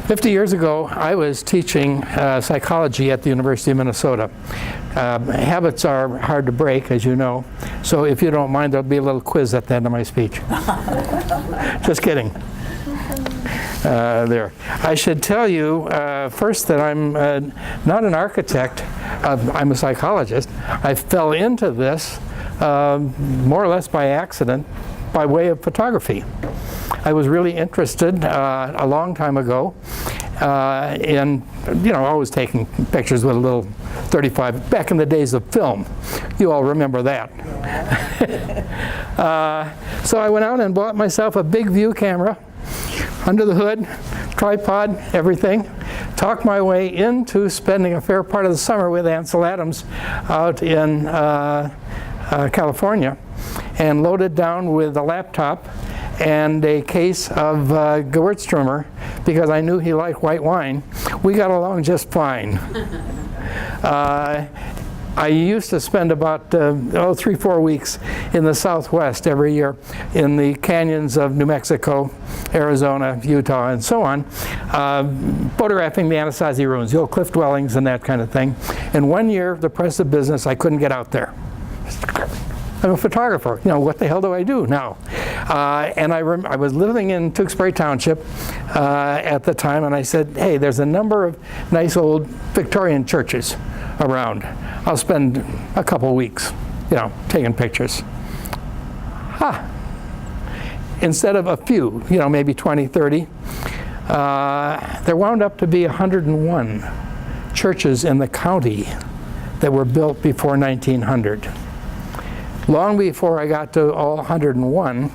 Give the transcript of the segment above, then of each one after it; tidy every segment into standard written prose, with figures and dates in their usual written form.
50 years ago, I was teaching psychology at the University of Minnesota. Habits are hard to break, as you know, so if you don't mind, there'll be a little quiz at the end of my speech. Just kidding. There. I should tell you first that I'm not an architect. I'm a psychologist. I fell into this more or less by accident, by way of photography. I was really interested a long time ago in, always taking pictures with a little 35, back in the days of film. You all remember that. So I went out and bought myself a big view camera, under the hood, tripod, everything. Talked my way into spending a fair part of the summer with Ansel Adams out in California, and loaded down with a laptop and a case of Gewürztraminer, because I knew he liked white wine. We got along just fine. I used to spend about 3-4 weeks in the Southwest every year, in the canyons of New Mexico, Arizona, Utah, and so on, photographing the Anasazi ruins, the old cliff dwellings and that kind of thing. And one year, the press of business, I couldn't get out there. I'm a photographer. What the hell do I do now? And I was living in Tewksbury Township at the time, and I said, hey, there's a number of nice old Victorian churches around. I'll spend a couple weeks, taking pictures. Instead of a few, maybe 20, 30, there wound up to be 101 churches in the county that were built before 1900. Long before I got to all 101,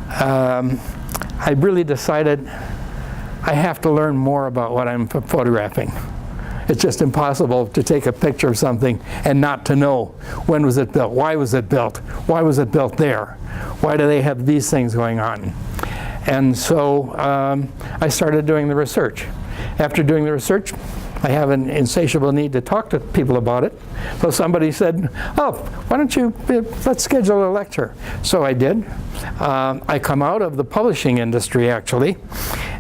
I really decided I have to learn more about what I'm photographing. It's just impossible to take a picture of something and not to know when was it built, why was it built, why was it built there, why do they have these things going on. And so I started doing the research. After doing the research, I have an insatiable need to talk to people about it. So somebody said, oh, why don't you, let's schedule a lecture. So I did. I come out of the publishing industry, actually.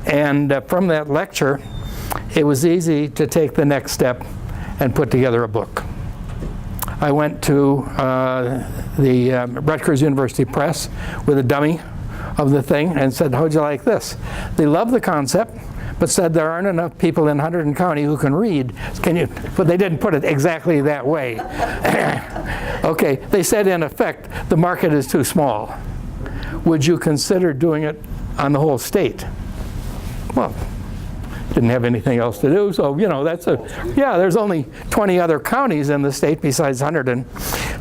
And from that lecture, it was easy to take the next step and put together a book. I went to the Rutgers University Press with a dummy of the thing and said, how'd you like this? They loved the concept, but said there aren't enough people in Hunterdon County who can read. But they didn't put it exactly that way. Okay, they said in effect, the market is too small. Would you consider doing it on the whole state? Well, didn't have anything else to do, so there's only 20 other counties in the state besides Hunterdon.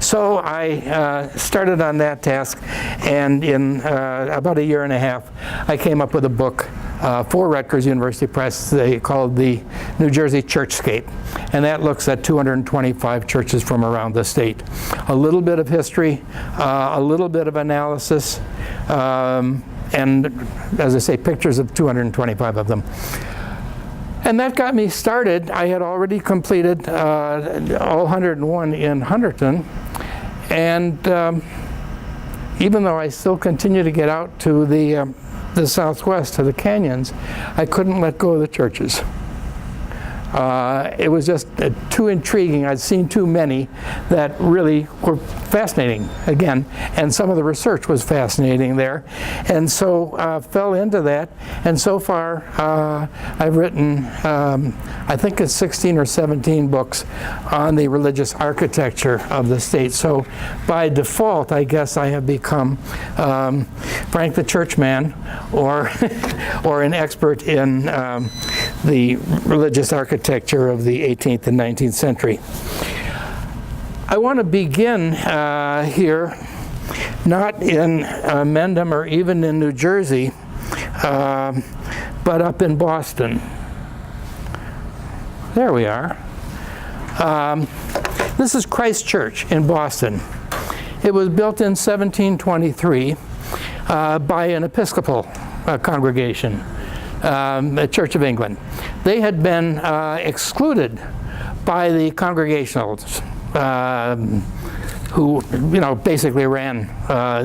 So I started on that task, and in about a year and a half, I came up with a book for Rutgers University Press. They called the New Jersey Churchscape, and that looks at 225 churches from around the state. A little bit of history, a little bit of analysis, and as I say, pictures of 225 of them. And that got me started. I had already completed all 101 in Hunterton, and even though I still continue to get out to the southwest, to the canyons, I couldn't let go of the churches. It was just too intriguing. I'd seen too many that really were fascinating, again, and some of the research was fascinating there. And so fell into that, and so far I've written, I think it's 16 or 17 books on the religious architecture of the state. So by default, I guess I have become Frank the Churchman, or, or an expert in the religious architecture of the 18th and 19th century. I want to begin here, not in Mendham or even in New Jersey, but up in Boston. There we are. This is Christ Church in Boston. It was built in 1723 by an Episcopal congregation, the Church of England. They had been excluded by the Congregationalists, who, you know, basically ran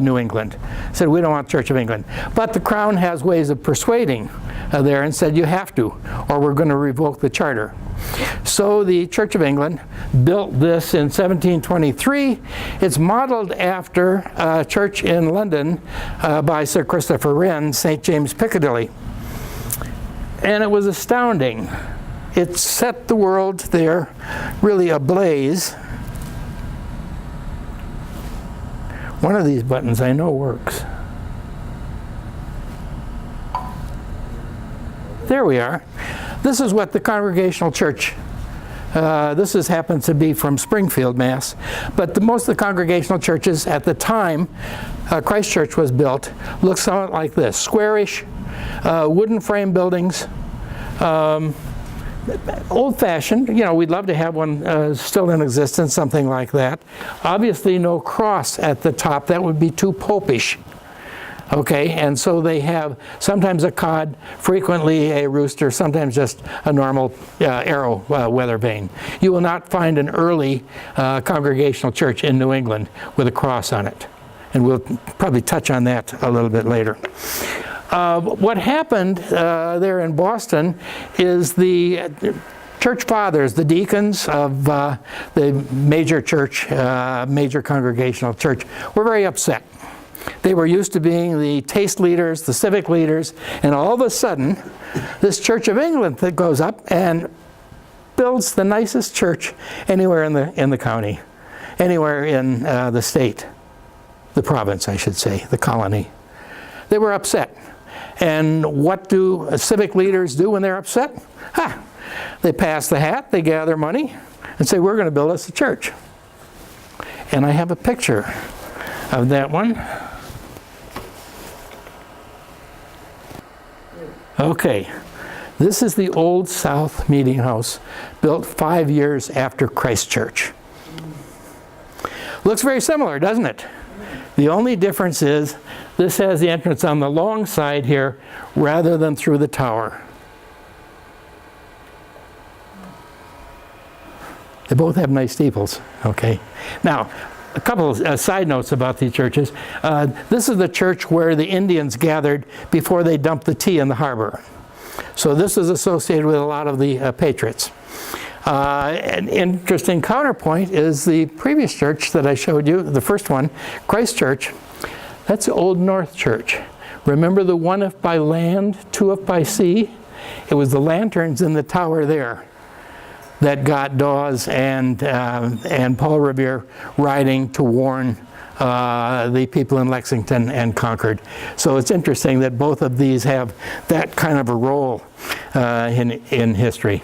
New England. Said, we don't want Church of England. But the Crown has ways of persuading there, and said, you have to, or we're going to revoke the charter. So the Church of England built this in 1723. It's modeled after a church in London by Sir Christopher Wren, St. James Piccadilly. And it was astounding. It set the world there really ablaze. One of these buttons I know works. There we are. This is what the Congregational Church, this happens to be from Springfield, Mass. But most of the Congregational churches at the time Christ Church was built looked somewhat like this. Squarish, wooden frame buildings, old-fashioned. You know, we'd love to have one still in existence, something like that. Obviously no cross at the top. That would be too popish. Okay, and so they have sometimes a cod, frequently a rooster, sometimes just a normal arrow weather vane. You will not find an early Congregational church in New England with a cross on it. And we'll probably touch on that a little bit later. What happened there in Boston is the church fathers, the deacons of the major church, major Congregational church, were very upset. They were used to being the taste leaders, the civic leaders, and all of a sudden, this Church of England that goes up and builds the nicest church anywhere in the county, anywhere in the state, the province, I should say, the colony. They were upset. And what do civic leaders do when they're upset? They pass the hat, they gather money, and say, we're going to build us a church. And I have a picture of that one. Okay, this is the Old South Meeting House, built 5 years after Christ Church. Looks very similar, doesn't it? The only difference is this has the entrance on the long side here rather than through the tower. They both have nice steeples, okay? Now, a couple of side notes about these churches. This is the church where the Indians gathered before they dumped the tea in the harbor. So this is associated with a lot of the patriots. An interesting counterpoint is the previous church that I showed you, the first one, Christ Church. That's the Old North Church. Remember the one if by land, two if by sea? It was the lanterns in the tower there that got Dawes and Paul Revere riding to warn the people in Lexington and Concord. So it's interesting that both of these have that kind of a role in history.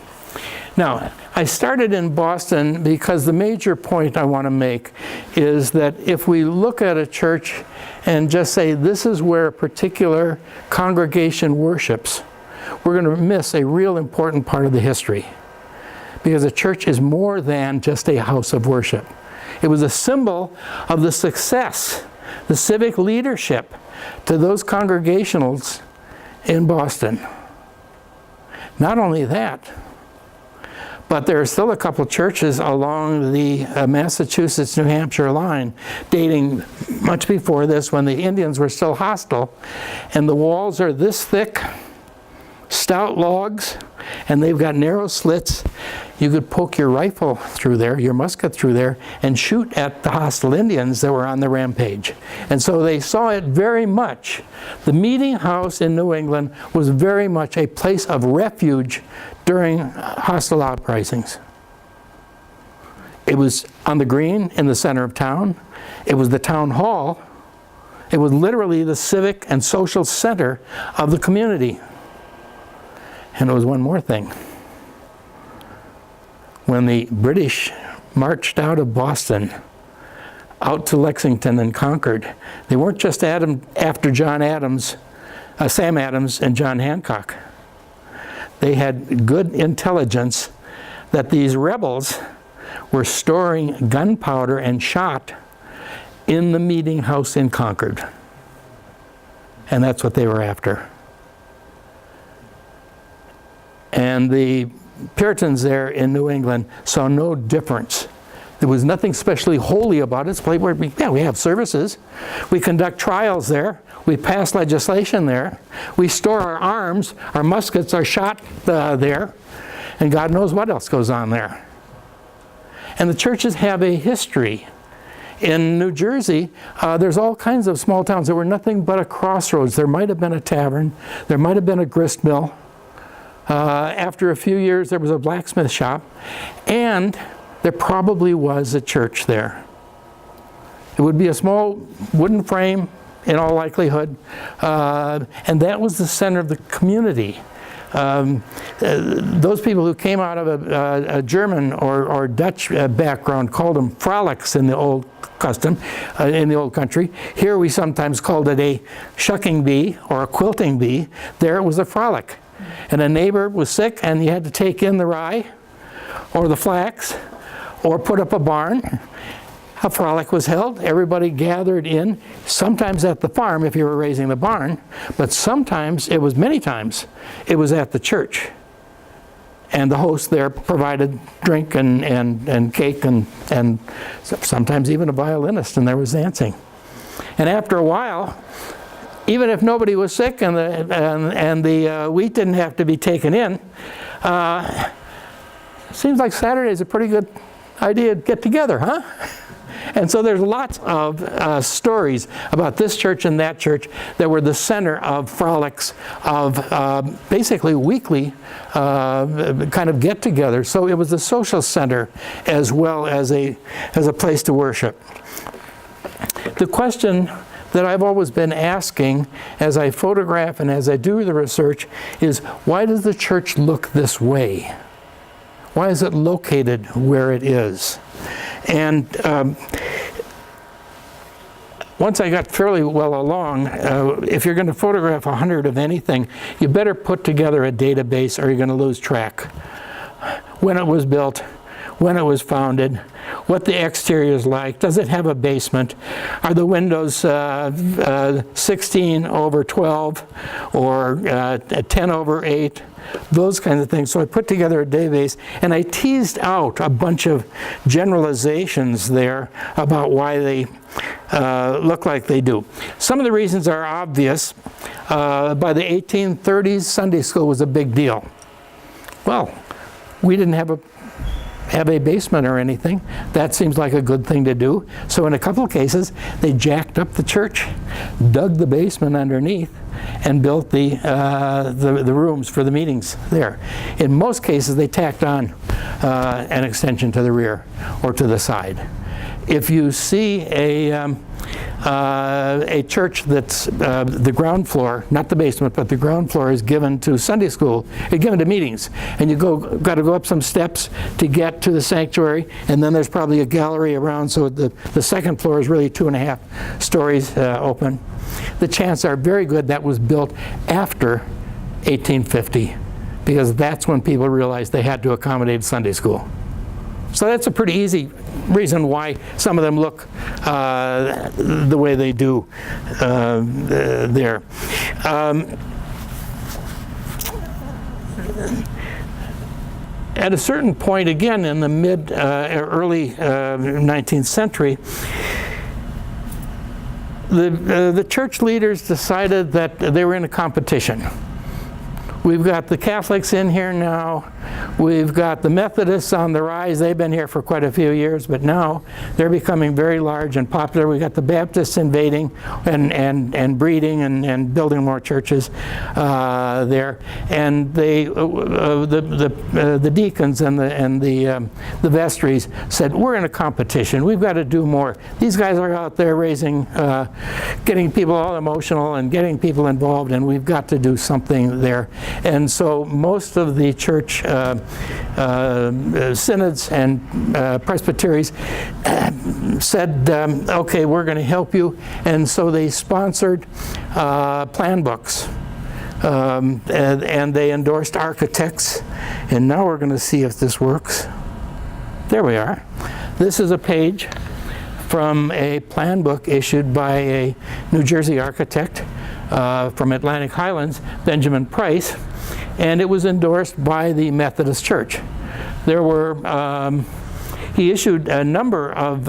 Now, I started in Boston because the major point I want to make is that if we look at a church and just say this is where a particular congregation worships, we're going to miss a real important part of the history. Because a church is more than just a house of worship. It was a symbol of the success, the civic leadership to those congregationals in Boston. Not only that, but there are still a couple churches along the Massachusetts-New Hampshire line dating much before this, when the Indians were still hostile, and the walls are this thick, stout logs, and they've got narrow slits. You could poke your rifle through there, your musket through there, and shoot at the hostile Indians that were on the rampage. And so they saw it very much. The meeting house in New England was very much a place of refuge during hostile uprisings. It was on the green in the center of town. It was the town hall. It was literally the civic and social center of the community. And there was one more thing. When the British marched out of Boston, out to Lexington and Concord, they weren't just after Sam Adams and John Hancock. They had good intelligence that these rebels were storing gunpowder and shot in the meeting house in Concord. And that's what they were after. And the Puritans there in New England saw no difference. There was nothing especially holy about it. It's a place where we have services. We conduct trials there. We pass legislation there. We store our arms. Our muskets are shot there. And God knows what else goes on there. And the churches have a history. In New Jersey, there's all kinds of small towns that were nothing but a crossroads. There might have been a tavern. There might have been a grist mill. After a few years, there was a blacksmith shop, and there probably was a church there. It would be a small wooden frame, in all likelihood, and that was the center of the community. Those people who came out of a German or Dutch background called them frolics in the old custom, in the old country. Here we sometimes called it a shucking bee or a quilting bee. There it was a frolic. And a neighbor was sick and he had to take in the rye or the flax or put up a barn. A frolic was held. Everybody gathered in, sometimes at the farm if you were raising the barn, but sometimes, many times, it was at the church. And the host there provided drink and cake and sometimes even a violinist, and there was dancing. And after a while, even if nobody was sick and the wheat didn't have to be taken in, seems like Saturday is a pretty good idea to get together, huh? And so there's lots of stories about this church and that church that were the center of frolics, of basically weekly kind of get-togethers. So it was a social center as well as a place to worship. The question that I've always been asking as I photograph and as I do the research is, why does the church look this way? Why is it located where it is? And once I got fairly well along, if you're going to photograph 100 of anything, you better put together a database or you're going to lose track. When it was built, when it was founded, what the exterior is like, does it have a basement, are the windows 16 over 12 or 10 over 8, those kinds of things. So I put together a database and I teased out a bunch of generalizations there about why they look like they do. Some of the reasons are obvious. By the 1830s, Sunday school was a big deal. Well, we didn't have a basement or anything. That seems like a good thing to do. So in a couple of cases, they jacked up the church, dug the basement underneath, and built the rooms for the meetings there. In most cases, they tacked on an extension to the rear or to the side. If you see a church that's the ground floor, not the basement, but the ground floor is given to Sunday school, it's given to meetings, and you got to go up some steps to get to the sanctuary, and then there's probably a gallery around, so the second floor is really 2.5 stories open. The chances are very good that was built after 1850, because that's when people realized they had to accommodate Sunday school. So that's a pretty easy reason why some of them look the way they do there. At a certain point, again, in the early 19th century, the church leaders decided that they were in a competition. We've got the Catholics in here now. We've got the Methodists on the rise. They've been here for quite a few years, but now they're becoming very large and popular. We've got the Baptists invading and breeding and building more churches there. And the deacons and the vestries said, we're in a competition. We've got to do more. These guys are out there getting people all emotional and getting people involved, and we've got to do something there. And so most of the church synods and presbyteries said, okay, we're going to help you. And so they sponsored plan books. And they endorsed architects. And now we're going to see if this works. There we are. This is a page from a plan book issued by a New Jersey architect from Atlantic Highlands, Benjamin Price, and it was endorsed by the Methodist Church. There were, he issued a number of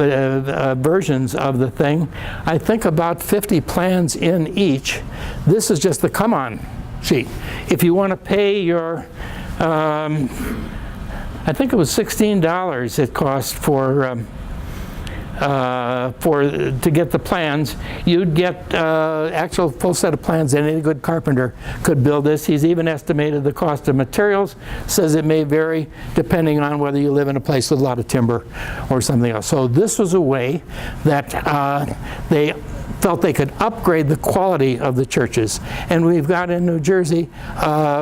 versions of the thing, I think about 50 plans in each. This is just the come-on sheet. If you want to pay your, I think it was $16 it cost to get the plans. You'd get actual full set of plans, and any good carpenter could build this. He's even estimated the cost of materials, says it may vary depending on whether you live in a place with a lot of timber or something else. So this was a way that they felt they could upgrade the quality of the churches. And we've got in New Jersey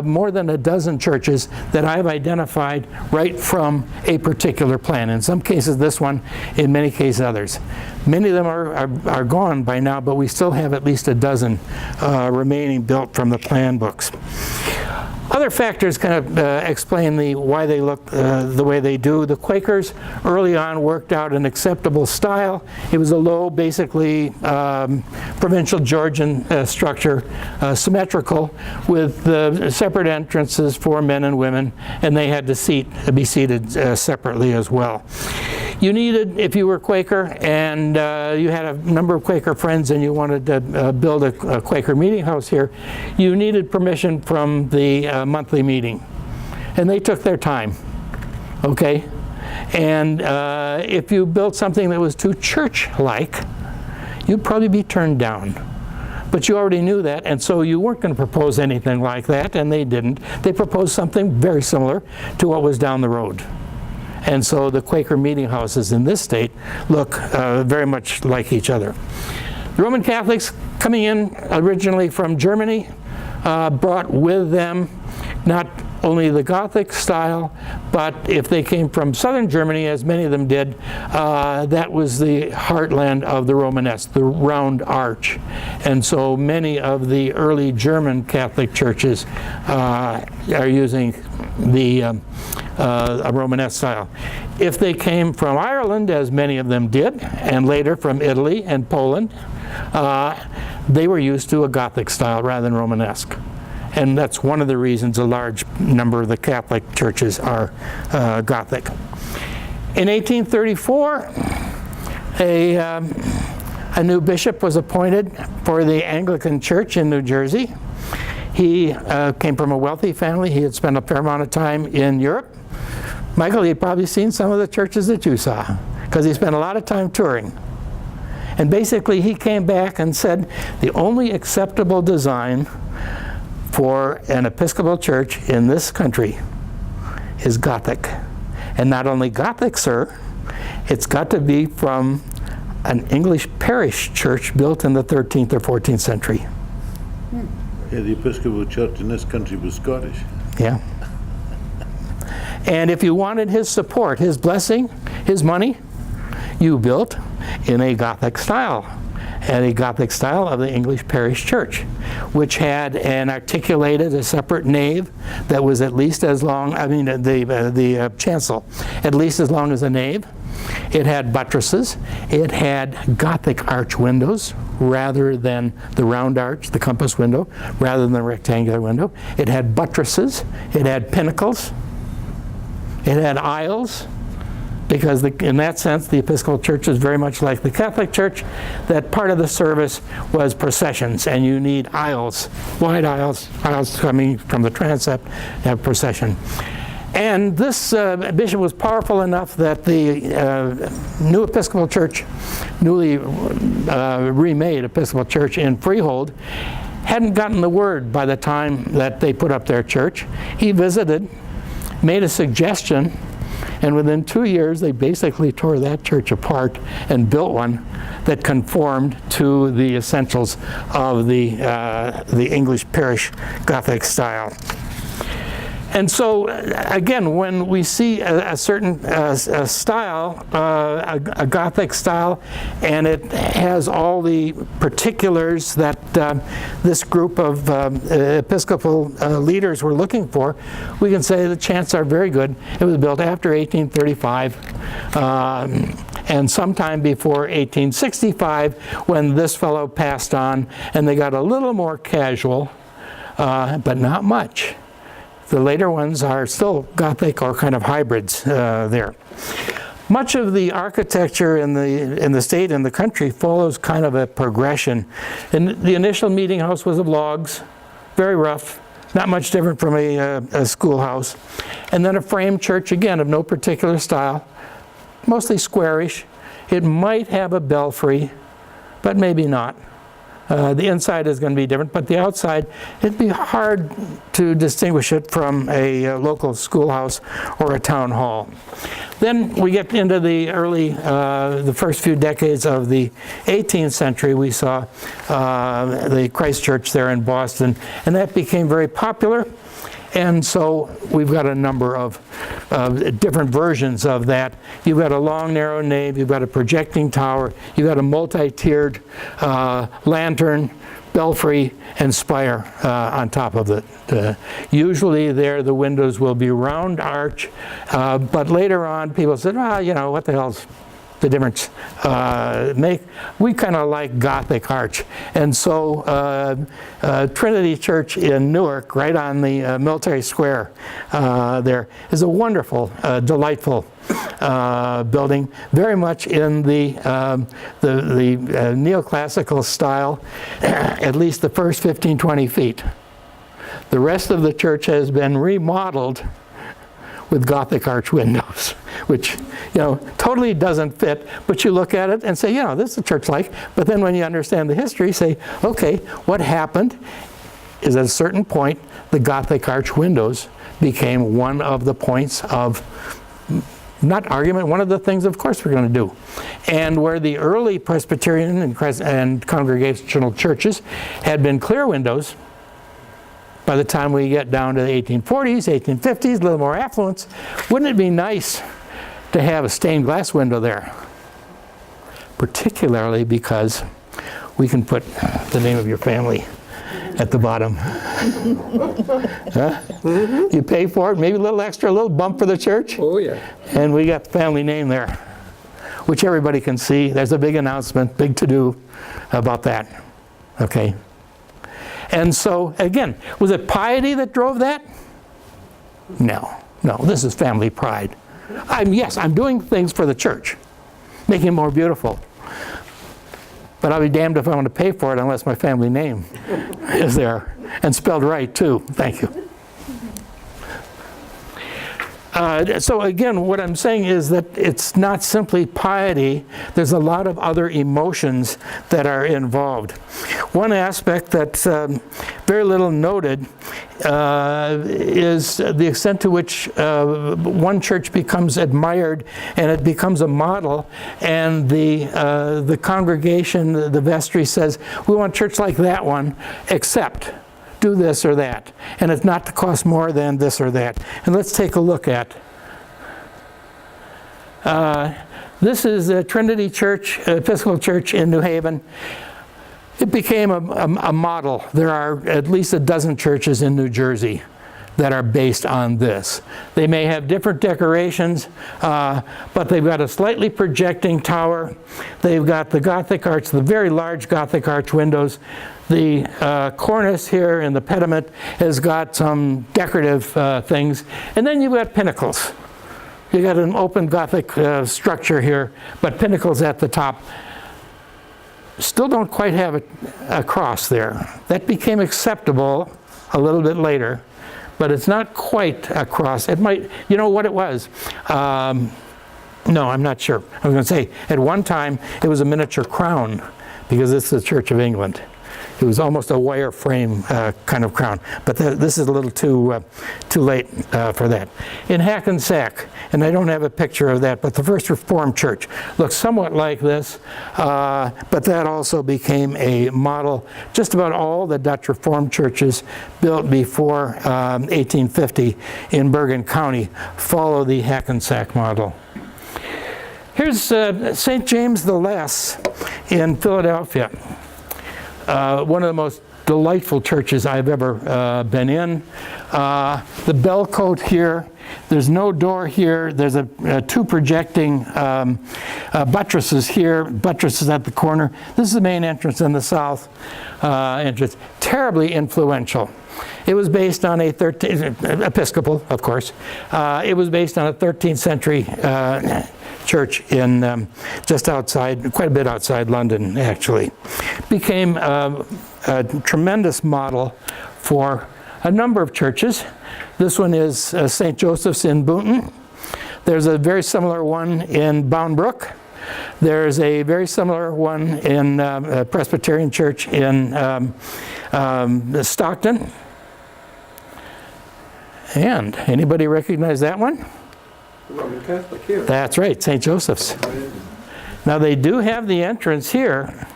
more than a dozen churches that I've identified right from a particular plan. In some cases this one, in many cases others. Many of them are gone by now, but we still have at least a dozen remaining built from the plan books. Other factors kind of explain why they look the way they do. The Quakers early on worked out an acceptable style. It was a low, basically provincial Georgian structure, symmetrical, with separate entrances for men and women, and they had to be seated separately as well. You needed, if you were Quaker and you had a number of Quaker friends and you wanted to build a Quaker meeting house here, you needed permission from the monthly meeting. And they took their time, okay? And if you built something that was too church-like, you'd probably be turned down. But you already knew that, and so you weren't going to propose anything like that, and they didn't. They proposed something very similar to what was down the road. And so the Quaker meeting houses in this state look very much like each other. The Roman Catholics, coming in originally from Germany, brought with them not only the Gothic style, but if they came from southern Germany, as many of them did, that was the heartland of the Romanesque, the round arch. And so many of the early German Catholic churches are using the Romanesque style. If they came from Ireland, as many of them did, and later from Italy and Poland, they were used to a Gothic style rather than Romanesque. And that's one of the reasons a large number of the Catholic churches are Gothic. In 1834, a new bishop was appointed for the Anglican Church in New Jersey. He came from a wealthy family. He had spent a fair amount of time in Europe. Michael, he'd probably seen some of the churches that you saw, because he spent a lot of time touring. And basically he came back and said the only acceptable design for an Episcopal church in this country is Gothic. And not only Gothic, sir, it's got to be from an English parish church built in the 13th or 14th century. Yeah, the Episcopal church in this country was Scottish. Yeah. And if you wanted his support, his blessing, his money, you built in a Gothic style. And a Gothic style of the English parish church, which had an articulated, a separate nave that was at least as long, I mean the chancel, at least as long as a nave, It had buttresses. It had Gothic arch windows rather than the round arch, the compass window, rather than the rectangular window. It had buttresses. It had pinnacles. It had aisles, because in that sense, the Episcopal Church is very much like the Catholic Church, that part of the service was processions, and you need aisles, wide aisles coming from the transept, have procession. And this bishop was powerful enough that the new Episcopal Church, newly remade Episcopal Church in Freehold, hadn't gotten the word by the time that they put up their church. He visited, made a suggestion, and within 2 years they basically tore that church apart and built one that conformed to the essentials of the English parish Gothic style. And so, again, when we see a certain style, a Gothic style, and it has all the particulars that this group of Episcopal leaders were looking for, we can say the chances are very good it was built after 1835 and sometime before 1865, when this fellow passed on and they got a little more casual, but not much. The later ones are still Gothic or kind of hybrids there. Much of the architecture in the state and the country follows kind of a progression. And the initial meeting house was of logs, very rough, not much different from a schoolhouse. And then a frame church, again, of no particular style, mostly squarish. It might have a belfry, but maybe not. The inside is going to be different, but the outside, it'd be hard to distinguish it from a local schoolhouse or a town hall. Then we get into the the first few decades of the 18th century. We saw the Christ Church there in Boston, and that became very popular. And so we've got a number of different versions of that. You've got a long, narrow nave, you've got a projecting tower, you've got a multi-tiered lantern, belfry, and spire on top of it. Usually there the windows will be round arch, but later on people said, well, you know, what the hell's the difference? We kind of like Gothic arch. And so Trinity Church in Newark, right on the Military Square there, is a wonderful, delightful building, very much in the neoclassical style, at least the first 15, 20 feet. The rest of the church has been remodeled with Gothic arch windows, which, you know, totally doesn't fit, but you look at it and say, you know, this is a church like, but then when you understand the history, say, okay, what happened is at a certain point, the Gothic arch windows became one of the points of, not argument, one of the things, of course, we're going to do. And where the early Presbyterian and Congregational churches had been clear windows, by the time we get down to the 1840s, 1850s, a little more affluence, wouldn't it be nice to have a stained glass window there? Particularly because we can put the name of your family at the bottom. Huh? You pay for it, maybe a little extra, a little bump for the church. Oh, yeah. And we got the family name there, which everybody can see. There's a big announcement, big to-do about that. Okay. And so, again, was it piety that drove that? No, this is family pride. Yes, I'm doing things for the church, making it more beautiful. But I'll be damned if I want to pay for it unless my family name is there. And spelled right, too. Thank you. So again, what I'm saying is that it's not simply piety. There's a lot of other emotions that are involved. One aspect that's very little noted is the extent to which one church becomes admired and it becomes a model, and the congregation, the vestry says, we want a church like that one, except do this or that, and it's not to cost more than this or that. And let's take a look at this is a Trinity Church, Episcopal Church in New Haven. It became a model. There are at least a dozen churches in New Jersey that are based on this. They may have different decorations, but they've got a slightly projecting tower. They've got the Gothic arch, the very large Gothic arch windows. The cornice here in the pediment has got some decorative things. And then you've got pinnacles. You've got an open Gothic structure here, but pinnacles at the top. Still don't quite have a cross there. That became acceptable a little bit later, but it's not quite a cross. It might, you know what it was? No, I'm not sure. I was going to say, at one time, it was a miniature crown, because it's the Church of England. It was almost a wire frame kind of crown, but this is a little too late for that. In Hackensack, and I don't have a picture of that, but the first Reformed church looks somewhat like this, but that also became a model. Just about all the Dutch Reformed churches built before 1850 in Bergen County follow the Hackensack model. Here's St. James the Less in Philadelphia. One of the most delightful churches I've ever been in. The bell coat here, there's no door here, there's two projecting buttresses here, buttresses at the corner. This is the main entrance in the south entrance. Terribly influential. It was based on Episcopal, of course. It was based on a 13th century church in just outside, quite a bit outside London, actually. Became a tremendous model for a number of churches. This one is St. Joseph's in Boonton. There's a very similar one in Bound Brook. There's a very similar one in a Presbyterian church in Stockton. And anybody recognize that one? Roman Catholic here. That's right, St. Joseph's. Now they do have the entrance here,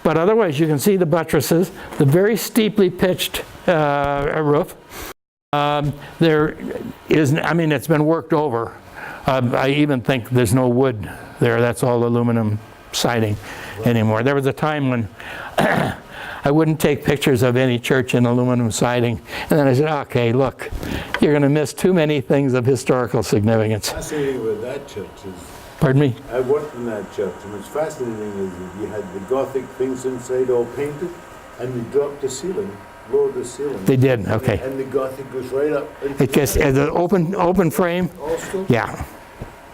but otherwise you can see the buttresses, the very steeply pitched roof. There is, I mean, it's been worked over. I even think there's no wood there. That's all aluminum siding anymore. There was a time when I wouldn't take pictures of any church in aluminum siding. And then I said, okay, look, you're going to miss too many things of historical significance. Fascinating with that church is, Pardon me? I worked in that church, and what's fascinating is that you had the Gothic things inside all painted, and you dropped the ceiling, lowered the ceiling. They did, okay. And the Gothic goes right up. It gets as an open frame. All still? Yeah,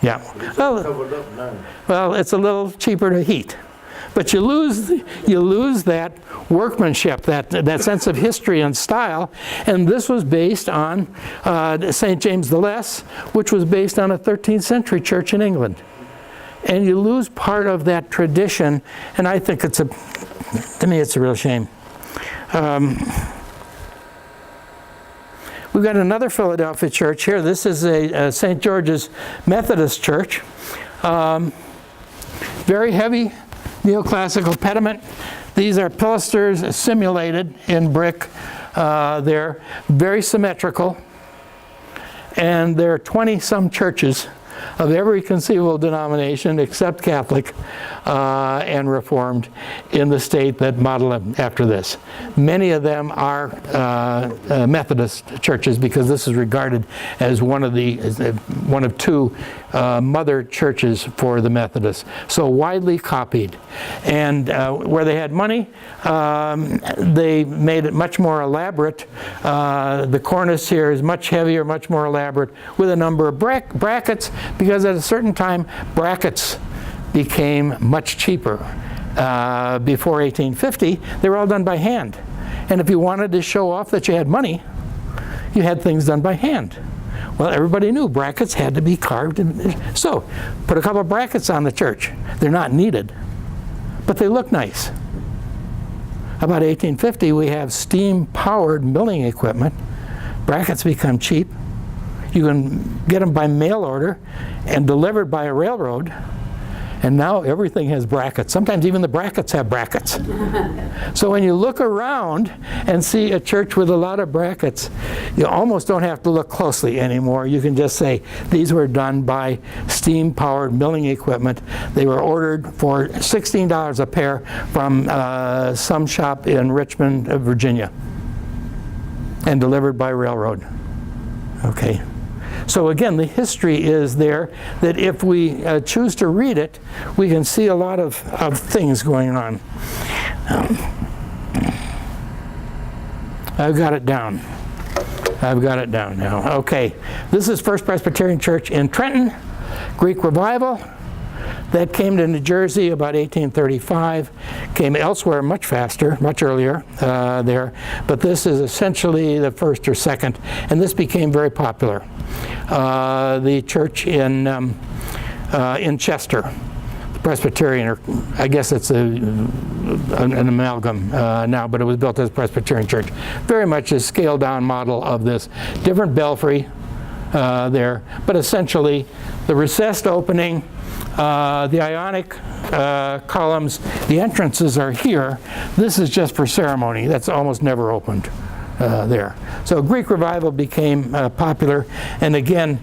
yeah. It's all covered up now. Well, it's a little cheaper to heat. But you lose that workmanship, that sense of history and style. And this was based on St. James the Less, which was based on a 13th century church in England. And you lose part of that tradition, and I think to me it's a real shame. We've got another Philadelphia church here. This is a St. George's Methodist church. Very heavy neoclassical pediment. These are pilasters simulated in brick. They're very symmetrical. And there are 20-some churches of every conceivable denomination except Catholic and Reformed in the state that model after this. Many of them are Methodist churches, because this is regarded as one of two mother churches for the Methodists. So widely copied. And where they had money, they made it much more elaborate. The cornice here is much heavier, much more elaborate, with a number of brackets, because at a certain time, brackets became much cheaper. Before 1850, they were all done by hand. And if you wanted to show off that you had money, you had things done by hand. Well, everybody knew brackets had to be carved. So, put a couple of brackets on the church. They're not needed, but they look nice. About 1850, we have steam-powered milling equipment. Brackets become cheap. You can get them by mail order and delivered by a railroad. And now everything has brackets. Sometimes even the brackets have brackets. So when you look around and see a church with a lot of brackets, you almost don't have to look closely anymore. You can just say, these were done by steam-powered milling equipment. They were ordered for $16 a pair from some shop in Richmond, Virginia, and delivered by railroad. Okay. So again, the history is there that if we choose to read it, we can see a lot of things going on. I've got it down. I've got it down now. Okay. This is First Presbyterian Church in Trenton, Greek Revival. That came to New Jersey about 1835, came elsewhere much faster, much earlier there, but this is essentially the first or second, and this became very popular. The church in Chester, the Presbyterian, or I guess it's an amalgam now, but it was built as a Presbyterian church. Very much a scaled down model of this. Different belfry there, but essentially the recessed opening, the Ionic columns, the entrances are here. This is just for ceremony. That's almost never opened there. So Greek Revival became popular. And again,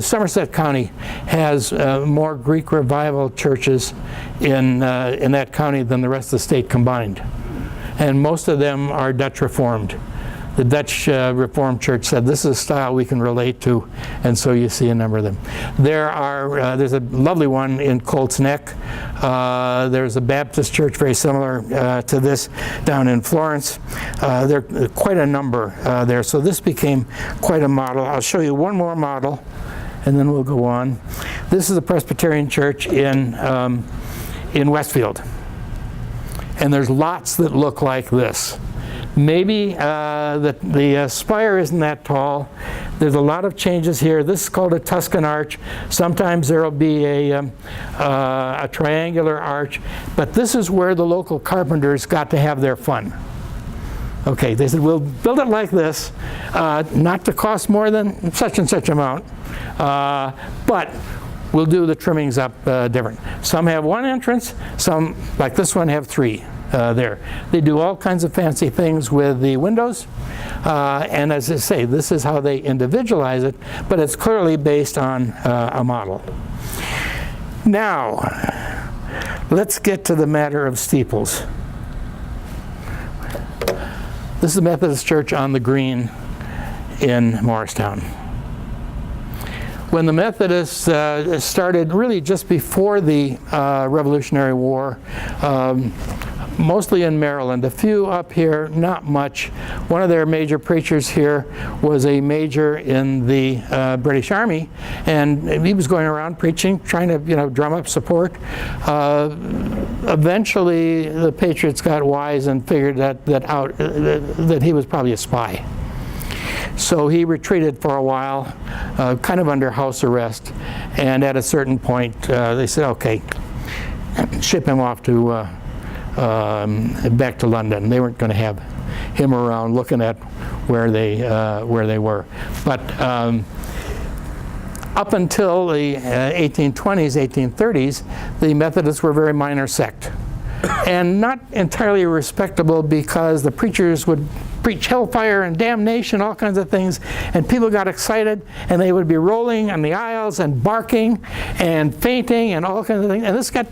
Somerset County has more Greek Revival churches in that county than the rest of the state combined. And most of them are Dutch Reformed. The Dutch Reformed Church said this is a style we can relate to, and so you see a number of them. There's a lovely one in Colts Neck. There's a Baptist church very similar to this down in Florence. There are quite a number there, so this became quite a model. I'll show you one more model, and then we'll go on. This is a Presbyterian church in Westfield, and there's lots that look like this. Maybe the spire isn't that tall. There's a lot of changes here. This is called a Tuscan arch. Sometimes there will be a triangular arch, but this is where the local carpenters got to have their fun. Okay, they said, we'll build it like this, not to cost more than such and such amount, but we'll do the trimmings up different. Some have one entrance, some, like this one, have three. There. They do all kinds of fancy things with the windows, and as I say, this is how they individualize it, but it's clearly based on a model. Now, let's get to the matter of steeples. This is the Methodist Church on the Green in Morristown. When the Methodists started really just before the Revolutionary War, mostly in Maryland, a few up here, not much. One of their major preachers here was a major in the British Army, and he was going around preaching, trying to drum up support. Eventually, the patriots got wise and figured that he was probably a spy. So he retreated for a while, kind of under house arrest, and at a certain point, they said, "Okay, ship him off to." Back to London. They weren't going to have him around looking at where they were. But up until the 1820s, 1830s, the Methodists were a very minor sect. And not entirely respectable because the preachers would preach hellfire and damnation, all kinds of things, and people got excited, and they would be rolling on the aisles and barking and fainting and all kinds of things. And this got,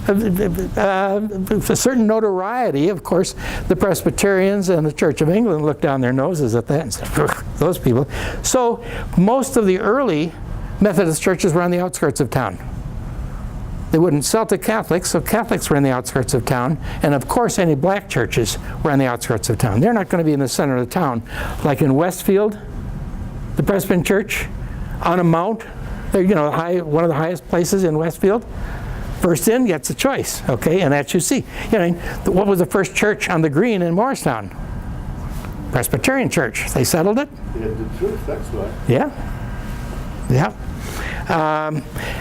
a certain notoriety. Of course, the Presbyterians and the Church of England looked down their noses at that and said, those people. So most of the early Methodist churches were on the outskirts of town. They wouldn't sell to Catholics, so Catholics were in the outskirts of town. And of course, any black churches were on the outskirts of town. They're not going to be in the center of the town. Like in Westfield, the Presbyterian Church, on a mount, they're, one of the highest places in Westfield. First in gets a choice, okay, and that you see. What was the first church on the Green in Morristown? Presbyterian Church. They settled it. Yeah, the truth, that's right. Yeah.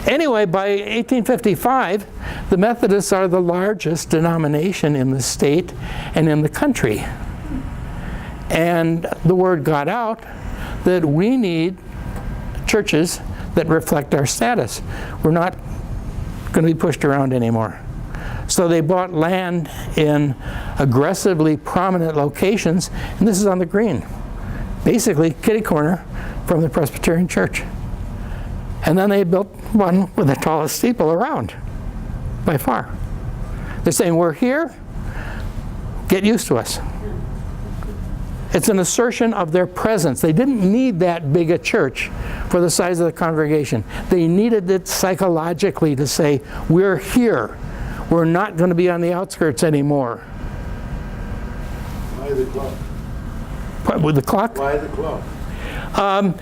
Anyway, by 1855, the Methodists are the largest denomination in the state and in the country. And the word got out that we need churches that reflect our status. We're not going to be pushed around anymore. So they bought land in aggressively prominent locations, and this is on the Green. Basically, kitty corner from the Presbyterian Church. And then they built one with the tallest steeple around, by far. They're saying, we're here, get used to us. It's an assertion of their presence. They didn't need that big a church for the size of the congregation. They needed it psychologically to say, we're here. We're not going to be on the outskirts anymore. Why the clock? What, with the clock? Why the clock?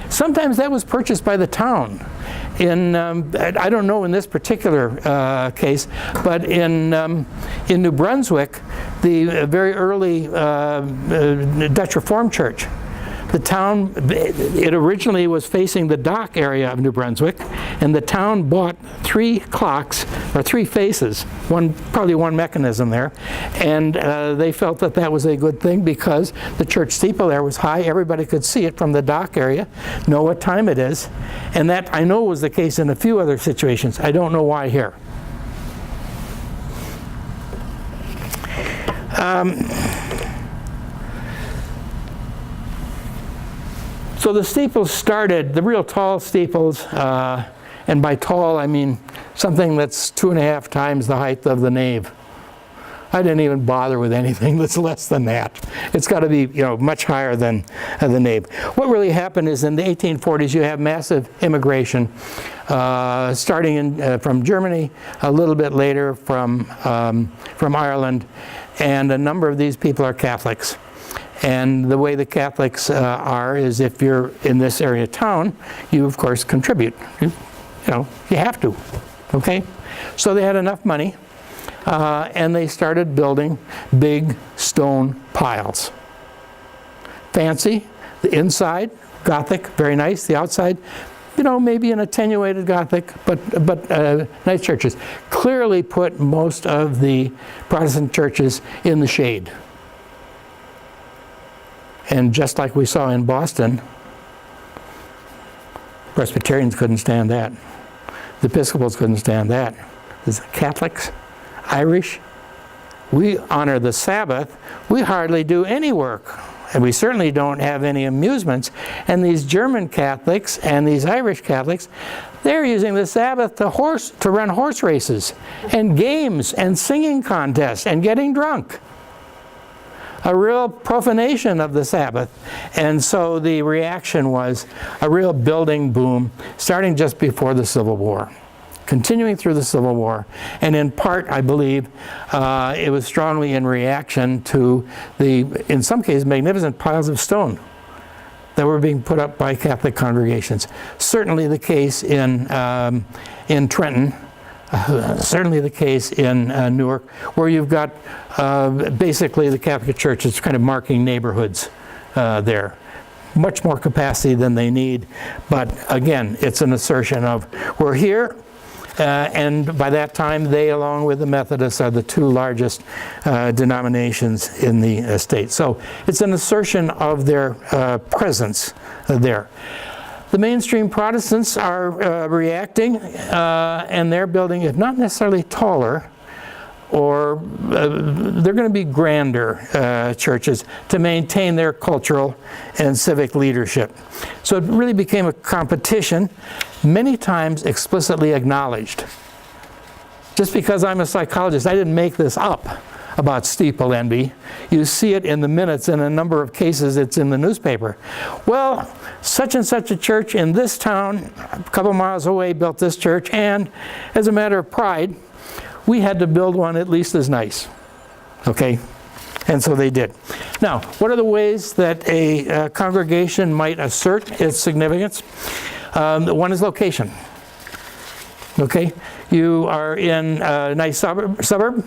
Sometimes that was purchased by the town. I don't know in this particular case, but in New Brunswick, the very early Dutch Reformed Church, the town, it originally was facing the dock area of New Brunswick, and the town bought 3 clocks, or 3 faces, probably one mechanism there, and they felt that that was a good thing because the church steeple there was high, everybody could see it from the dock area, know what time it is, and that I know was the case in a few other situations. I don't know why here. So the steeples started, the real tall steeples, and by tall I mean something that's 2.5 times the height of the nave. I didn't even bother with anything that's less than that. It's got to be, much higher than the nave. What really happened is in the 1840s you have massive immigration, starting from Germany, a little bit later from Ireland, and a number of these people are Catholics. And the way the Catholics are is if you're in this area of town, you of course contribute. You have to, okay? So they had enough money, and they started building big stone piles. Fancy, the inside, Gothic, very nice. The outside, maybe an attenuated Gothic, but nice churches. Clearly put most of the Protestant churches in the shade. And just like we saw in Boston, Presbyterians couldn't stand that. The Episcopals couldn't stand that. The Catholics, Irish, we honor the Sabbath. We hardly do any work. And we certainly don't have any amusements. And these German Catholics and these Irish Catholics, they're using the Sabbath to run horse races and games and singing contests and getting drunk. A real profanation of the Sabbath. And so the reaction was a real building boom, starting just before the Civil War, continuing through the Civil War. And in part, I believe, it was strongly in reaction to the, in some cases, magnificent piles of stone that were being put up by Catholic congregations. Certainly the case in Trenton, certainly the case in Newark, where you've got basically the Catholic Church is kind of marking neighborhoods there. Much more capacity than they need, but again, it's an assertion of we're here, and by that time they, along with the Methodists, are the 2 largest denominations in the state. So it's an assertion of their presence there. The mainstream Protestants are reacting, and they're building, if not necessarily taller, or they're going to be grander churches to maintain their cultural and civic leadership. So it really became a competition, many times explicitly acknowledged. Just because I'm a psychologist, I didn't make this up about steeple envy. You see it in the minutes. In a number of cases, it's in the newspaper. Well, such and such a church in this town, a couple miles away, built this church, and as a matter of pride, we had to build one at least as nice. Okay? And so they did. Now, what are the ways that a congregation might assert its significance? One is location. Okay? You are in a nice suburb.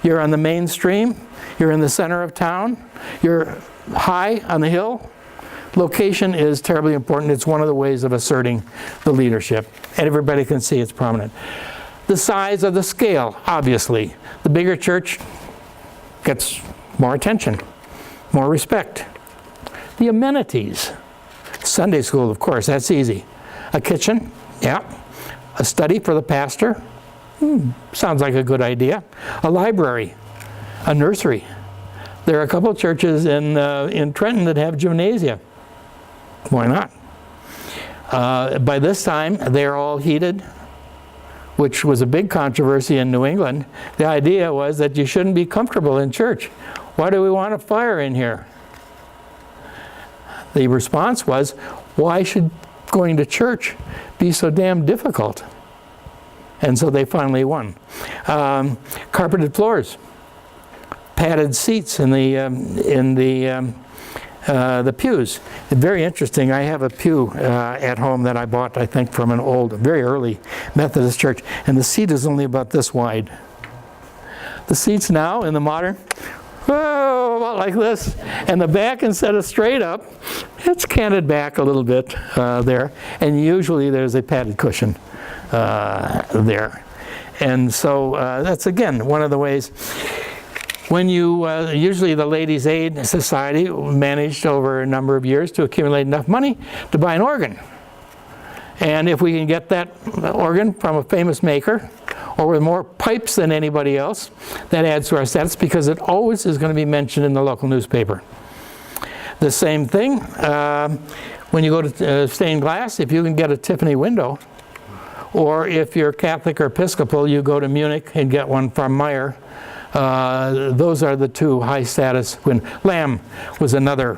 You're on the main stream. You're in the center of town. You're high on the hill. Location is terribly important. It's one of the ways of asserting the leadership. And everybody can see it's prominent. The size of the scale, obviously. The bigger church gets more attention, more respect. The amenities. Sunday school, of course, that's easy. A kitchen, yeah. A study for the pastor. Sounds like a good idea. A library, a nursery. There are a couple of churches in Trenton that have gymnasia. Why not? By this time, they're all heated, which was a big controversy in New England. The idea was that you shouldn't be comfortable in church. Why do we want a fire in here? the response was, why should going to church be so damn difficult? And so they finally won. Carpeted floors, padded seats in the pews. Very interesting. I have a pew at home that I bought, I think, from an old, very early Methodist church, and the seat is only about this wide. The seats now in the modern, about like this, and the back, instead of straight up, it's canted back a little bit there, and usually there's a padded cushion there. And so that's, again, one of the ways. When you, usually the Ladies' Aid Society managed over a number of years to accumulate enough money to buy an organ. And if we can get that organ from a famous maker, or with more pipes than anybody else, that adds to our status, because it always is going to be mentioned in the local newspaper. The same thing, when you go to stained glass, if you can get a Tiffany window, or if you're Catholic or Episcopal, you go to Munich and get one from Meyer. Those are the two high status. When Lamb was another,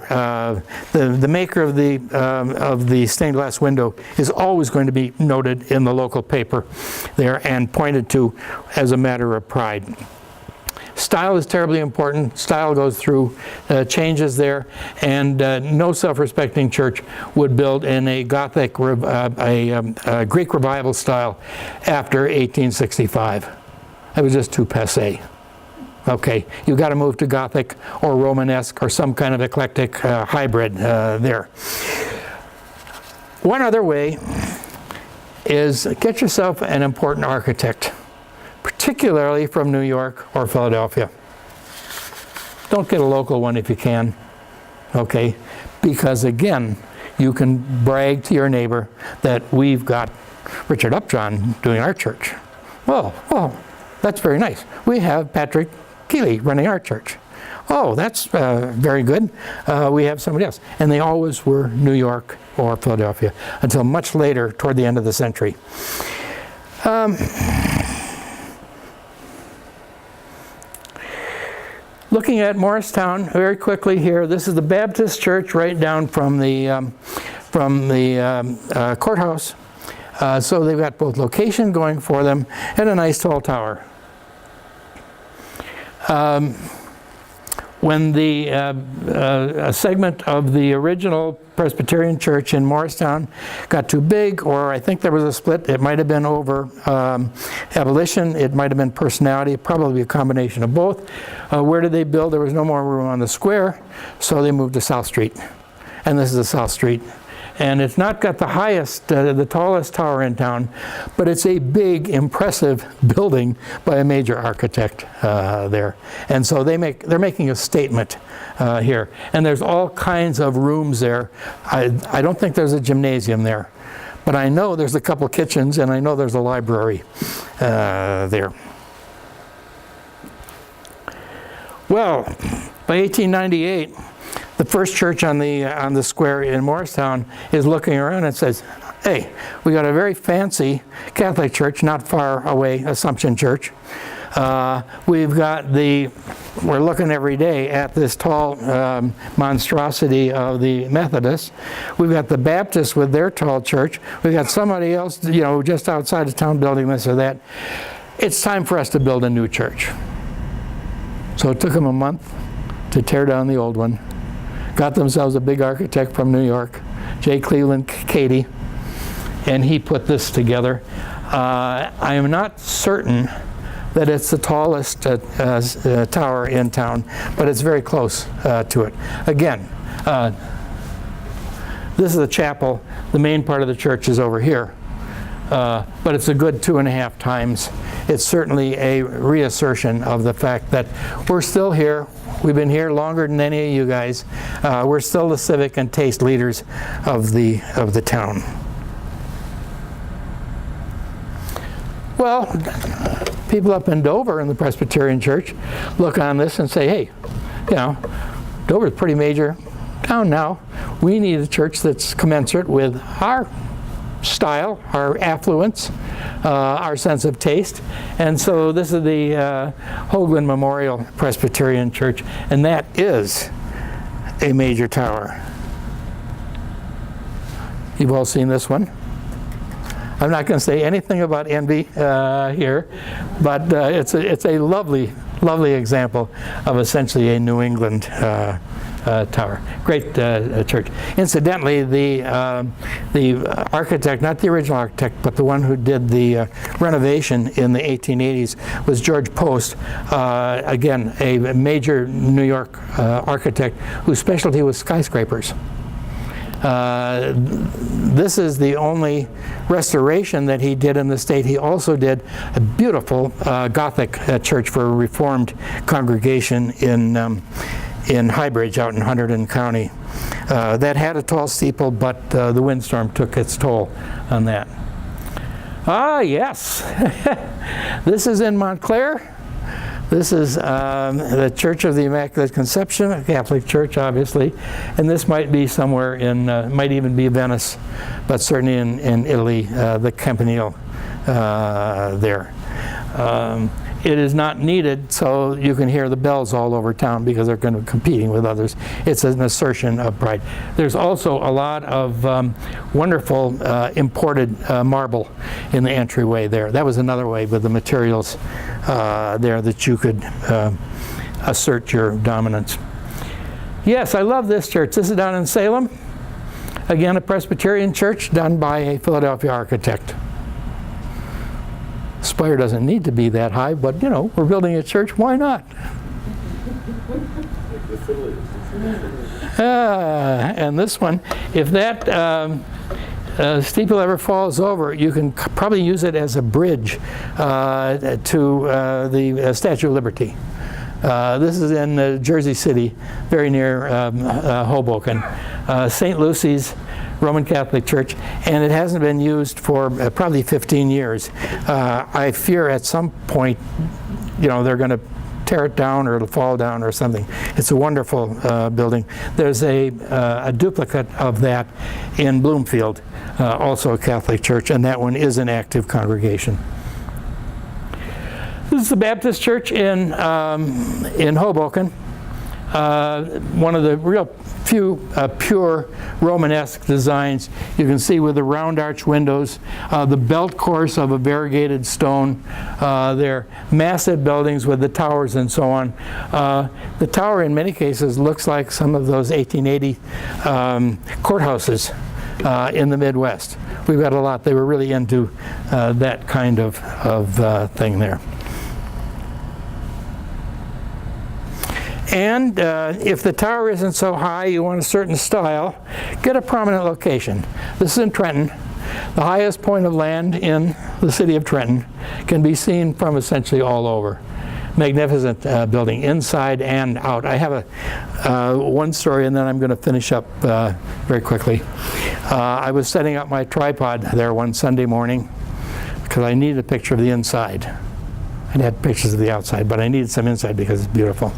the maker of the stained glass window is always going to be noted in the local paper there and pointed to as a matter of pride. Style is terribly important. Style goes through changes there, and no self-respecting church would build in a Gothic, a Greek revival style after 1865. It was just too passé. Okay, you've got to move to Gothic or Romanesque or some kind of eclectic hybrid there. One other way is get yourself an important architect, particularly from New York or Philadelphia. Don't get a local one if you can, okay? Because again, you can brag to your neighbor that we've got Richard Upjohn doing our church. Well, that's very nice. We have Patrick Keeley running our church. Oh, that's very good. We have somebody else. And they always were New York or Philadelphia until much later, toward the end of the century. Looking at Morristown very quickly here, this is the Baptist church right down from the courthouse. So they've got both location going for them and a nice tall tower. When a segment of the original Presbyterian church in Morristown got too big, or I think there was a split, it might have been over abolition, it might have been personality, probably a combination of both. Where did they build? There was no more room on the square, so they moved to South Street. And this is the South Street. And it's not got the highest, the tallest tower in town, but it's a big, impressive building by a major architect there. And so they're making a statement here. And there's all kinds of rooms there. I don't think there's a gymnasium there, but I know there's a couple kitchens, and I know there's a library there. Well, by 1898, the first church on the square in Morristown is looking around and says, hey, we got a very fancy Catholic church not far away, Assumption Church. We've got we're looking every day at this tall monstrosity of the Methodists. We've got the Baptists with their tall church. We've got somebody else, just outside of town building this or that. It's time for us to build a new church. So it took them a month to tear down the old one. Got themselves a big architect from New York, J. Cleveland Cady, and he put this together. I am not certain that it's the tallest tower in town, but it's very close to it. Again, this is the chapel. The main part of the church is over here, but it's a good 2.5 times. It's certainly a reassertion of the fact that we're still here. We've been here longer than any of you guys. We're still the civic and taste leaders of the town. Well, people up in Dover in the Presbyterian Church look on this and say, hey, Dover's a pretty major town now. We need a church that's commensurate with our style, our affluence, our sense of taste. And so this is the Hoagland Memorial Presbyterian Church, and that is a major tower. You've all seen this one. I'm not going to say anything about envy here, but it's a lovely, lovely example of essentially a New England tower. Great church. Incidentally, the architect, not the original architect, but the one who did the renovation in the 1880s was George Post, again, a major New York architect whose specialty was skyscrapers. This is the only restoration that he did in the state. He also did a beautiful Gothic church for a Reformed congregation in Highbridge out in Hunterdon County. That had a tall steeple, but the windstorm took its toll on that. Ah, yes. This is in Montclair. This is the Church of the Immaculate Conception, a Catholic church, obviously. And this might be somewhere in, might even be Venice, but certainly in Italy, the Campanile there. It is not needed, so you can hear the bells all over town because they're going to be competing with others. It's an assertion of pride. There's also a lot of wonderful imported marble in the entryway there. That was another way with the materials there that you could assert your dominance. Yes, I love this church. This is down in Salem. Again, a Presbyterian church done by a Philadelphia architect. Spire doesn't need to be that high, but you know, we're building a church, why not? And this one, if that steeple ever falls over, you can probably use it as a bridge to the Statue of Liberty. This is in Jersey City, very near Hoboken. St. Lucy's Roman Catholic Church, and it hasn't been used for probably 15 years. I fear at some point, you know, they're going to tear it down or it'll fall down or something. It's a wonderful building. There's a duplicate of that in Bloomfield, also a Catholic church, and that one is an active congregation. This is the Baptist church in Hoboken. One of the real few pure Romanesque designs. You can see with the round arch windows, the belt course of a variegated stone there, massive buildings with the towers and so on. The tower in many cases looks like some of those 1880 courthouses in the Midwest. We've got a lot. They were really into that kind of thing there. And if the tower isn't so high, you want a certain style, get a prominent location. This is in Trenton. The highest point of land in the city of Trenton can be seen from essentially all over. Magnificent building, inside and out. I have one story, and then I'm going to finish up very quickly. I was setting up my tripod there one Sunday morning because I needed a picture of the inside. I had pictures of the outside, but I needed some inside because it's beautiful.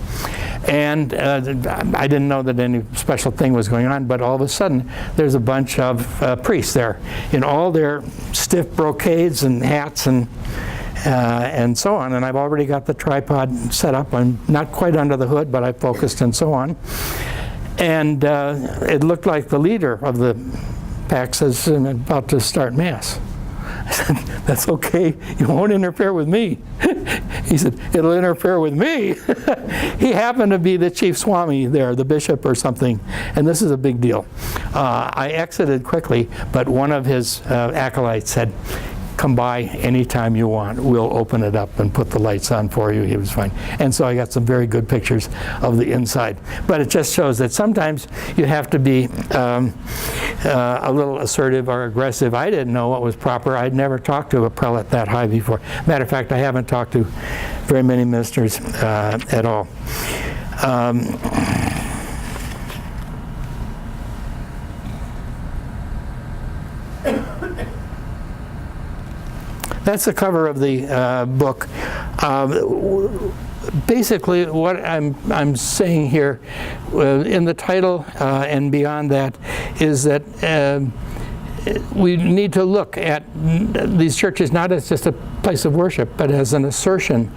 And I didn't know that any special thing was going on, but all of a sudden there's a bunch of priests there in all their stiff brocades and hats and so on. And I've already got the tripod set up. I'm not quite under the hood, but I focused and so on. And it looked like the leader of the pack says, I'm about to start Mass. I said, that's okay, you won't interfere with me. He said, it'll interfere with me. He happened to be the chief swami there, the bishop or something, and this is a big deal. I exited quickly, but one of his acolytes said, come by anytime you want. We'll open it up and put the lights on for you. He was fine. And so I got some very good pictures of the inside. But it just shows that sometimes you have to be a little assertive or aggressive. I didn't know what was proper. I'd never talked to a prelate that high before. Matter of fact, I haven't talked to very many ministers at all. That's the cover of the book. Basically, what I'm saying here in the title and beyond that is that we need to look at these churches not as just a place of worship, but as an assertion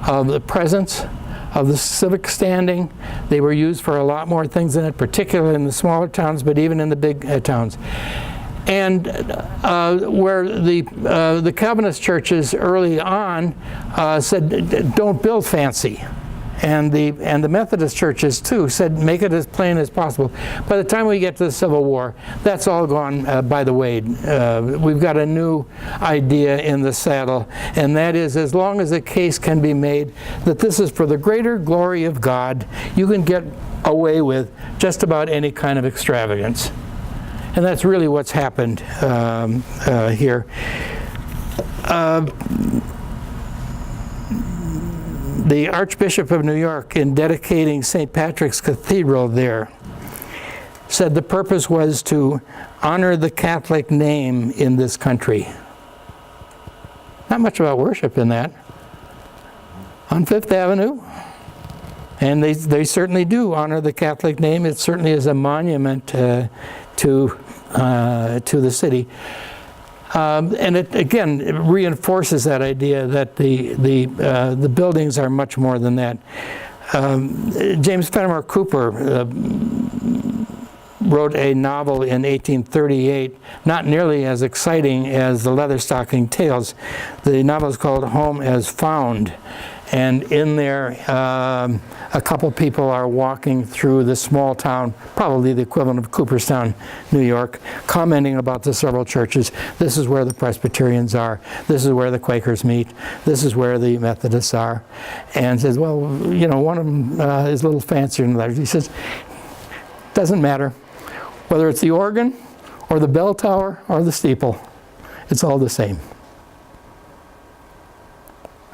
of the presence, of the civic standing. They were used for a lot more things than it, particularly in the smaller towns, but even in the big towns. And where the Calvinist churches early on said, don't build fancy. And the Methodist churches, too, said, make it as plain as possible. By the time we get to the Civil War, that's all gone by the way. We've got a new idea in the saddle, and that is, as long as a case can be made that this is for the greater glory of God, you can get away with just about any kind of extravagance. And that's really what's happened here. The Archbishop of New York, in dedicating St. Patrick's Cathedral there, said the purpose was to honor the Catholic name in this country. Not much about worship in that. On Fifth Avenue. And they certainly do honor the Catholic name. It certainly is a monument to the city. And it, again, it reinforces that idea that the buildings are much more than that. James Fenimore Cooper wrote a novel in 1838, not nearly as exciting as the Leatherstocking Tales. The novel is called Home as Found. And in there, a couple people are walking through the small town, probably the equivalent of Cooperstown, New York, commenting about the several churches. This is where the Presbyterians are. This is where the Quakers meet. This is where the Methodists are. And says, well, you know, one of them is a little fancier than the other. He says, doesn't matter. Whether it's the organ or the bell tower or the steeple, it's all the same.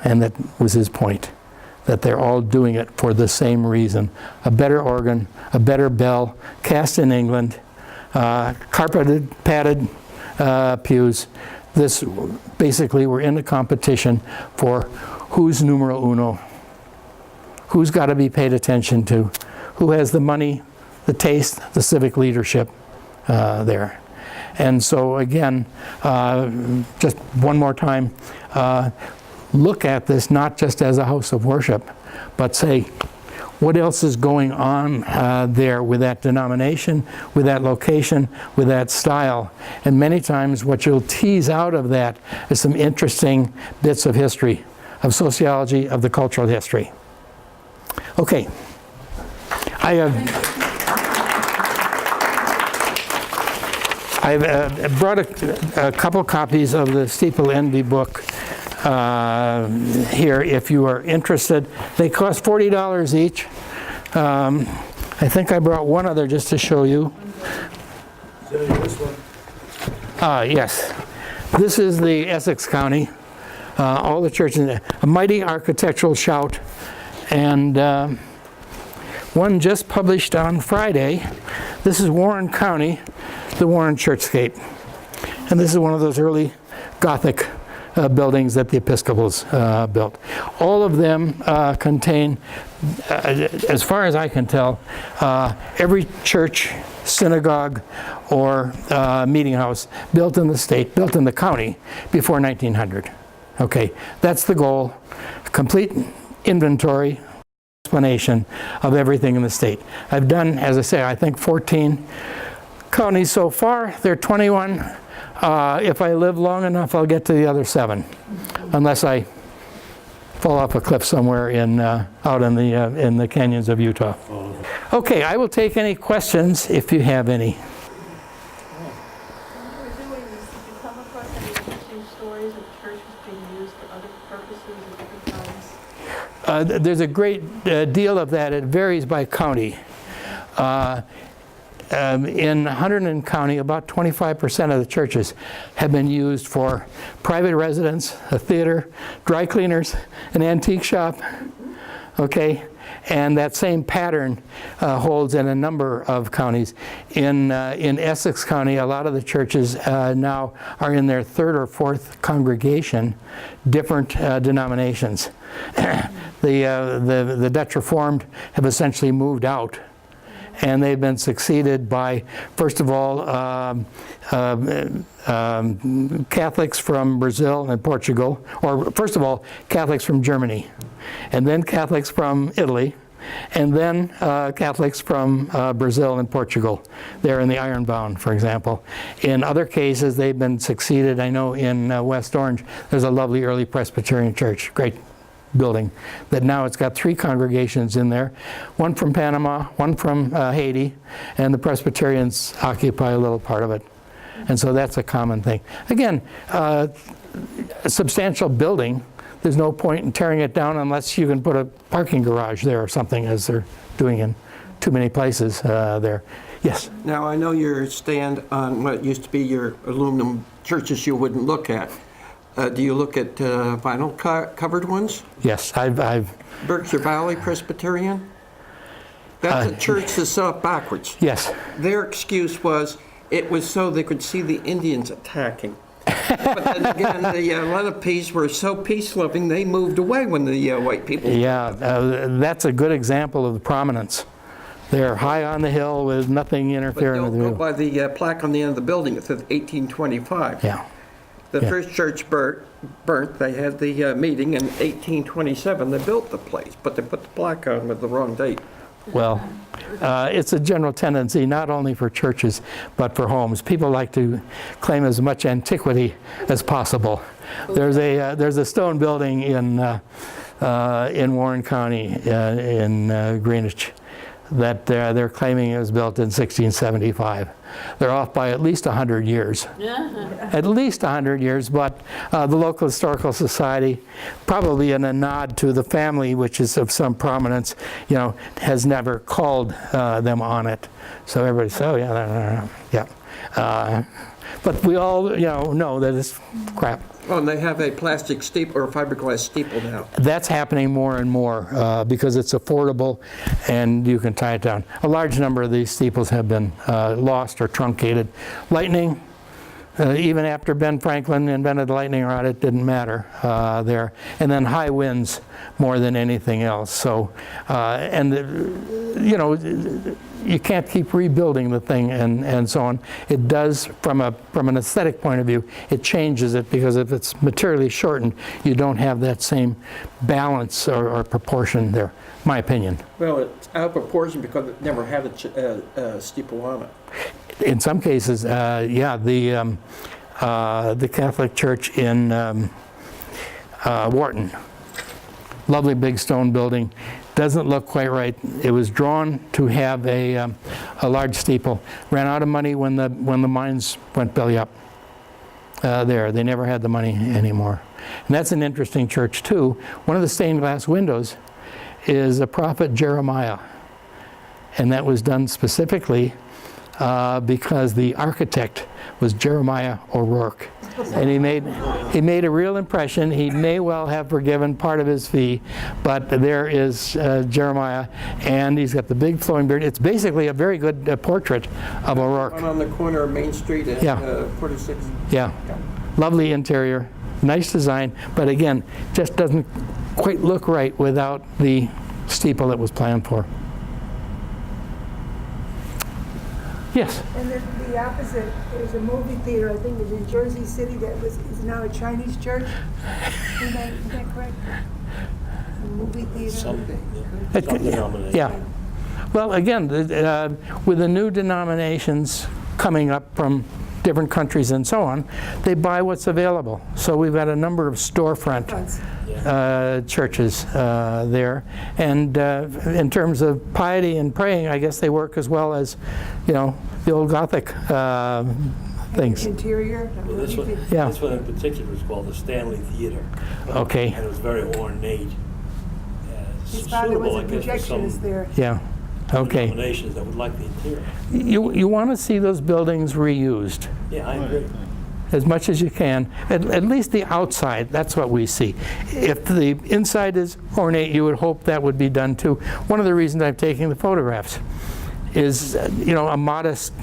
And that was his point, that they're all doing it for the same reason. A better organ, a better bell, cast in England, carpeted, padded pews. This, basically, we're in a competition for who's numero uno, who's got to be paid attention to, who has the money, the taste, the civic leadership there. And so again, just one more time, look at this not just as a house of worship, but say, what else is going on there with that denomination, with that location, with that style? And many times what you'll tease out of that is some interesting bits of history, of sociology, of the cultural history. Okay. I've brought a couple copies of the Steeple Envy book here if you are interested. They cost $40 each. I think I brought one other just to show you. This one? Yes. This is the Essex County. All the churches, a mighty architectural shout. And one just published on Friday. This is Warren County, the Warren Churchscape. And this is one of those early Gothic buildings that the Episcopals built. All of them contain, as far as I can tell, every church, synagogue, or meeting house built in the state, built in the county before 1900. Okay, that's the goal. Complete inventory, explanation of everything in the state. I've done, as I say, I think 14 counties so far. There are 21. If I live long enough, I'll get to the other 7, unless I fall off a cliff somewhere out in the canyons of Utah. Okay, I will take any questions if you have any. When you were doing this, did you come across any interesting stories of churches being used for other purposes at different times? There's a great deal of that. It varies by county. In Hunterdon County, about 25% of the churches have been used for private residence, a theater, dry cleaners, an antique shop, okay? And that same pattern holds in a number of counties. In Essex County, a lot of the churches now are in their 3rd or 4th congregation, different denominations. The Dutch Reformed have essentially moved out. And they've been succeeded by, first of all, Catholics from Brazil and Portugal, or first of all, Catholics from Germany, and then Catholics from Italy, And then Catholics from Brazil and Portugal. They're in the Ironbound, for example. In other cases, they've been succeeded. I know in West Orange, there's a lovely early Presbyterian church, great building, that now it's got 3 congregations in there, one from Panama, one from Haiti, and the Presbyterians occupy a little part of it. And so that's a common thing. Again, a substantial building, there's no point in tearing it down unless you can put a parking garage there or something, as they're doing in too many places there. Yes? Now, I know your stand on what used to be your aluminum churches you wouldn't look at. Do you look at vinyl covered ones? Yes, I've Berkshire Valley Presbyterian? That's a church that's set up backwards. yes. Their excuse was it was so they could see the Indians attacking. But then again, the Lenape's were so peace-loving, they moved away when the white people... Yeah, that's a good example of the prominence. They're high on the hill with nothing But interfering with don't the go view. by the plaque on the end of the building. It says 1825. Yeah. The Yeah. first church burnt. They had the meeting in 1827. They built the place, but they put the plaque on with the wrong date. Well, it's a general tendency, not only for churches, but for homes. People like to claim as much antiquity as possible. There's a stone building in Warren County, in Greenagel, that they're claiming it was built in 1675. They're off by at least 100 years. At least 100 years, but the local historical society, probably in a nod to the family, which is of some prominence, you know, has never called them on it. So everybody says, oh yeah. But we all, you know that it's crap. Oh, and they have a plastic steeple or a fiberglass steeple now. That's happening more and more because it's affordable and you can tie it down. A large number of these steeples have been lost or truncated. Lightning, even after Ben Franklin invented the lightning rod, it didn't matter there. And then high winds more than anything else. So, you know, you can't keep rebuilding the thing and so on. It does, from an aesthetic point of view, it changes it, because if it's materially shortened, you don't have that same balance or proportion there, my opinion. Well, it's out of proportion because it never had a steeple on it. In some cases, yeah, the Catholic Church in Wharton, lovely big stone building, doesn't look quite right. It was drawn to have a large steeple. Ran out of money when the mines went belly up. They never had the money anymore. And that's an interesting church too. One of the stained glass windows is a prophet Jeremiah, and that was done specifically because the architect was Jeremiah O'Rourke. And he made a real impression. He may well have forgiven part of his fee, but there is Jeremiah, and he's got the big flowing beard. It's basically a very good portrait of O'Rourke. One on the corner of Main Street and Yeah. 46. Yeah, lovely interior, nice design, but again, just doesn't quite look right without the steeple that was planned for. Yes? And then the opposite, there's a movie theater, I think it's in Jersey City, that is now a Chinese church. Is that correct? A movie theater? Yeah. Well, again, with the new denominations coming up from different countries and so on, they buy what's available. So we've got a number of storefront churches there. And in terms of piety and praying, I guess they work as well as, you know, the old Gothic things. Interior? Well, this one in particular was called the Stanley Theater. Okay. And it was very ornate. His father was a projectionist there. Yeah. Okay. Denominations that would like the interior. You want to see those buildings reused Yeah, I agree. as much as you can. At least the outside, that's what we see. If the inside is ornate, you would hope that would be done too. One of the reasons I'm taking the photographs is, you know, a modest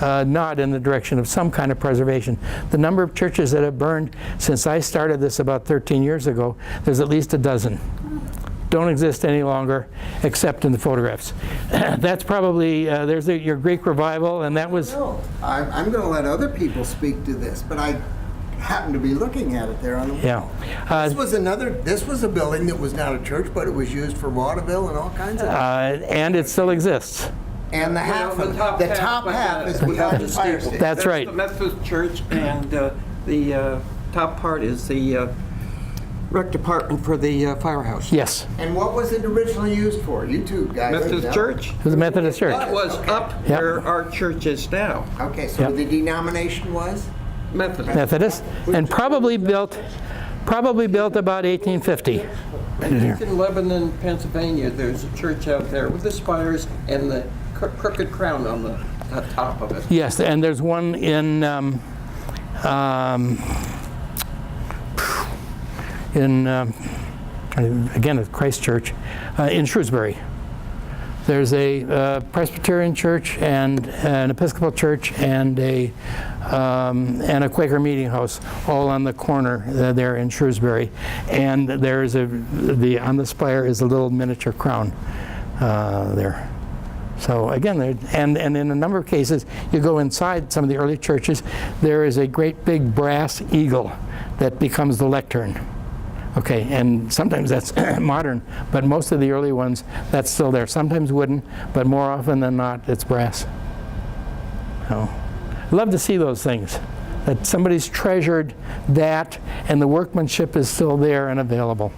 nod in the direction of some kind of preservation. The number of churches that have burned since I started this about 13 years ago, there's at least a dozen. Don't exist any longer, except in the photographs. That's probably, there's your Greek revival, and that was... No, I'm going to let other people speak to this, but I happened to be looking at it there on the wall. Yeah. This was a building that was not a church, but it was used for vaudeville and all kinds of. And it still exists. And the top half is without the fire station. That's right. The Methodist church, and the top part is the rec department for the firehouse. Yes. And what was it originally used for? You two guys. Methodist know. church? It was a Methodist church. That was up Yep. where our church is now, Okay, so Yep. the denomination was? Methodist. Methodist, and probably built about 1850. I think in Lebanon, Pennsylvania, there's a church out there with the spires and the crooked crown on the top of it. Yes, and there's one again at Christ Church in Shrewsbury. There's a Presbyterian church and an Episcopal church and a Quaker meetinghouse, all on the corner there in Shrewsbury. And there's on the spire is a little miniature crown there. So again, and in a number of cases, you go inside some of the early churches, there is a great big brass eagle that becomes the lectern. Okay, and sometimes that's modern, but most of the early ones, that's still there. Sometimes wooden, but more often than not, it's brass. So, love to see those things, that somebody's treasured that, and the workmanship is still there and available.